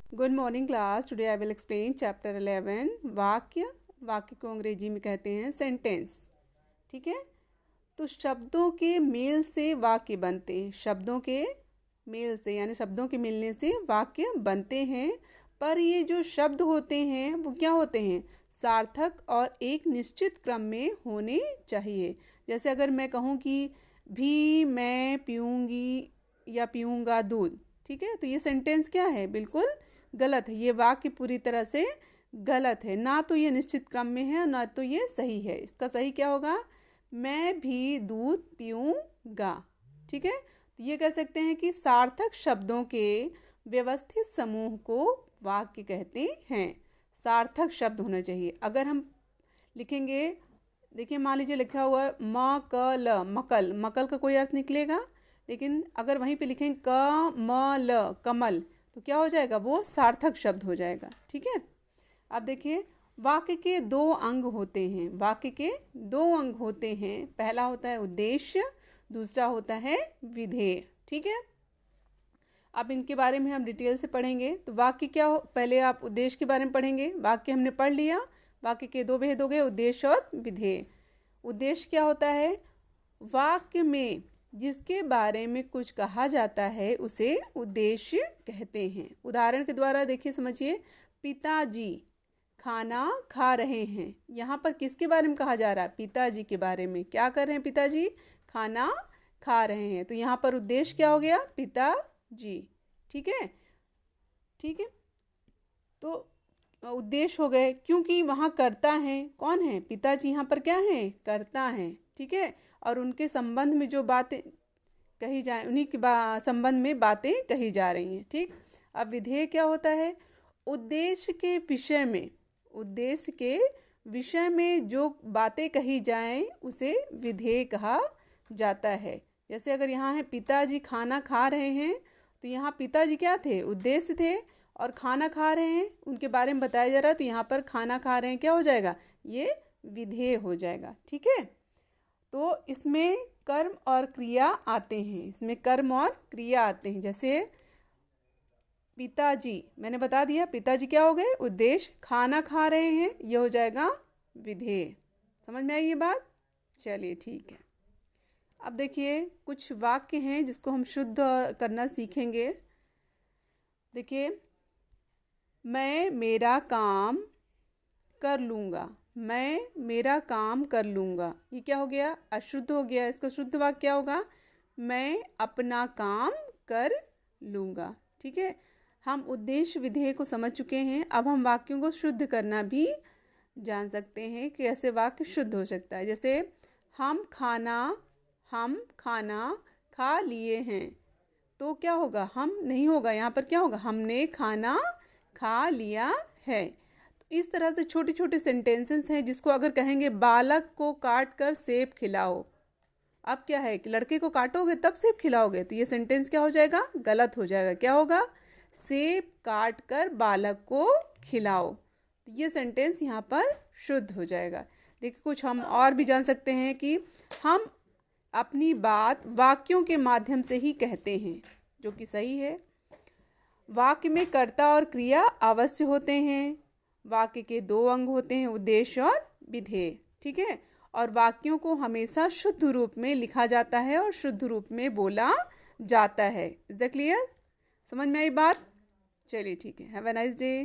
Good morning class. Today I will explain chapter 11 वाक्य। वाक्य को अंग्रेजी में कहते हैं सेंटेंस। ठीक है, तो शब्दों के मेल से वाक्य बनते हैं। शब्दों के मेल से यानी शब्दों के मिलने से वाक्य बनते हैं। पर ये जो शब्द होते हैं वो क्या होते हैं? सार्थक और एक निश्चित क्रम में होने चाहिए। जैसे अगर मैं कहूँ कि भी मैं पीऊँगी या पीऊँगा दूध, ठीक है, तो ये सेंटेंस क्या है? बिल्कुल गलत है। ये वाक्य पूरी तरह से गलत है। ना तो ये निश्चित क्रम में है और ना तो ये सही है। इसका सही क्या होगा? मैं भी दूध पीऊँगा। ठीक है, तो ये कह सकते हैं कि सार्थक शब्दों के व्यवस्थित समूह को वाक्य कहते हैं। सार्थक शब्द होना चाहिए। अगर हम लिखेंगे, देखिए मान लीजिए लिखा हुआ है मकल, मकल, मकल का कोई अर्थ निकलेगा। लेकिन अगर वहीं पे लिखें कमल, कमल, तो क्या हो जाएगा? वो सार्थक शब्द हो जाएगा। ठीक है, अब देखिए वाक्य के दो अंग होते हैं। वाक्य के दो अंग होते हैं। पहला होता है उद्देश्य, दूसरा होता है विधेय। ठीक है, अब इनके बारे में हम डिटेल से पढ़ेंगे। तो वाक्य क्या हो, पहले आप उद्देश्य के बारे में पढ़ेंगे। वाक्य हमने पढ़ लिया। वाक्य के दो भेद हो गए, उद्देश्य और विधेय। उद्देश्य क्या होता है? वाक्य में जिसके बारे में कुछ कहा जाता है उसे उद्देश्य कहते हैं। उदाहरण के द्वारा देखिए, समझिए, पिताजी खाना खा रहे हैं। यहाँ पर किसके बारे में कहा जा रहा है? पिताजी के बारे में। क्या कर रहे हैं पिताजी? खाना खा रहे हैं। तो यहाँ पर उद्देश्य क्या हो गया? पिताजी। ठीक है, ठीक है, तो उद्देश्य हो गए क्योंकि वहाँ कर्ता है। कौन है? पिताजी यहाँ पर क्या है? कर्ता है। ठीक है, और उनके संबंध में जो बातें कही जाए, उन्हीं के संबंध में बातें कही जा रही हैं। ठीक, अब विधेय क्या होता है? उद्देश्य के विषय में, उद्देश्य के विषय में जो बातें कही जाएं उसे विधेय कहा जाता है। जैसे अगर यहाँ है पिताजी खाना खा रहे हैं, तो यहाँ पिताजी क्या थे? उद्देश्य थे। और खाना खा रहे हैं उनके बारे में बताया जा रहा है, तो यहाँ पर खाना खा रहे हैं क्या हो जाएगा? ये विधेय हो जाएगा। ठीक है, तो इसमें कर्म और क्रिया आते हैं। इसमें कर्म और क्रिया आते हैं। जैसे पिताजी, मैंने बता दिया पिताजी क्या हो गए? उद्देश्य। खाना खा रहे हैं, ये हो जाएगा विधेय। समझ में आई ये बात? चलिए ठीक है। अब देखिए कुछ वाक्य हैं जिसको हम शुद्ध करना सीखेंगे। देखिए, मैं मेरा काम कर लूँगा। मैं मेरा काम कर लूँगा, ये क्या हो गया? अशुद्ध हो गया। इसका शुद्ध वाक्य क्या होगा? मैं अपना काम कर लूँगा। ठीक है, हम उद्देश्य विधेय को समझ चुके हैं। अब हम वाक्यों को शुद्ध करना भी जान सकते हैं कि ऐसे वाक्य शुद्ध हो सकता है। जैसे हम खाना खा लिए हैं, तो क्या होगा? हम नहीं होगा, यहाँ पर क्या होगा? हमने खाना खा लिया है। तो इस तरह से छोटे छोटे सेंटेंसेस हैं जिसको अगर कहेंगे बालक को काट कर सेब खिलाओ, अब क्या है कि लड़के को काटोगे तब सेब खिलाओगे, तो ये सेंटेंस क्या हो जाएगा? गलत हो जाएगा। क्या होगा? सेब काट कर बालक को खिलाओ। तो ये सेंटेंस यहाँ पर शुद्ध हो जाएगा। देखिए कुछ हम और भी जान सकते हैं कि हम अपनी बात वाक्यों के माध्यम से ही कहते हैं, जो कि सही है। वाक्य में कर्ता और क्रिया अवश्य होते हैं। वाक्य के दो अंग होते हैं, उद्देश्य और विधेय। ठीक है, और वाक्यों को हमेशा शुद्ध रूप में लिखा जाता है और शुद्ध रूप में बोला जाता है। Is the clear? समझ में आई बात? चलिए ठीक है। Have a nice day.